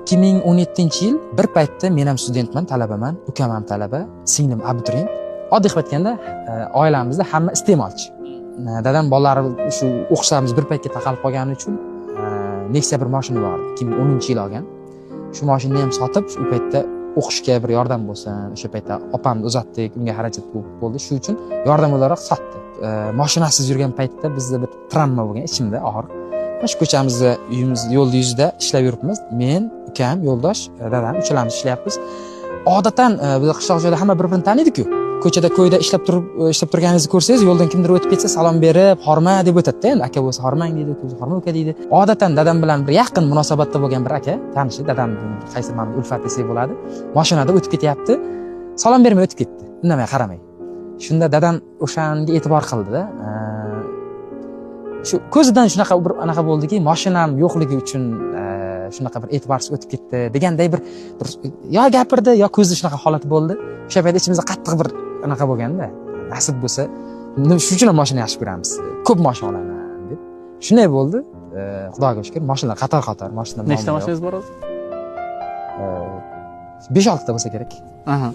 2017-yil bir paytda men ham studentman, talabaman, ukam ham talaba, singlim abituriyent. Oddiy qilib aytganda, oilamizda hamma iste'molchi. Dadam bolalari shu o'qishlarimiz bir paytga taqalib qolgani uchun Nexia bir mashina bor edi, 2010-yil olgan. Shu mashinani ham sotib, shu paytda o'qishga bir yordam bo'lsin, o'sha paytda opamni uzatdik, unga xarajat bo'ldi, shu uchun yordam o'laroq sotdi. Mashinasiz yurgan paytda bizda bir travma bo'lgan, ichimda og'ir. Shu ko'chamizda, uyimiz yo'lning yuzida ishlab yuribmiz. Men, ukam, yo'ldosh, dadam uchalamiz ishlayapmiz. Odatdan biz qishloq joyda hamma bir-birini taniydi-ku. Ko'chada, ko'yda ishlab turganingizni ko'rsangiz, yo'ldan kimdir o'tib ketsa salom berib, "Horma" deb o'tadi-da. Endi aka bo'lsa "Hormang" deydi, o'zi "Horma uka" deydi. Odatdan dadam bilan bir yaqin munosabatda bo'lgan bir aka, tanishi, dadamning qaysi mana ulfat desak bo'ladi. Mashinada o'tib ketyapti. Salom bermay o'tib ketdi. Indamay, qaramay. Shunda dadam o'shanga e'tibor qildi-da. Shu ko'zidan shunaqa bir anaqa bo'ldiki, mashinam yo'qligi uchun shunaqa bir e'tiborsiz o'tib ketdi deganday bir yo gapirdi, yo ko'zida shunaqa holat bo'ldi. O'sha paytda ichimizda qattiq bir anaqa bo'lganda, nasib bo'lsa, shuning uchun ham mashina yaxshi ko'ramiz. Ko'p mashina olaman deb. Shunday bo'ldi. Xudoga shukr, mashinalar qator mashina. Nechta mashinangiz bor hozir? 5-6 ta bo'lsa kerak. Aha.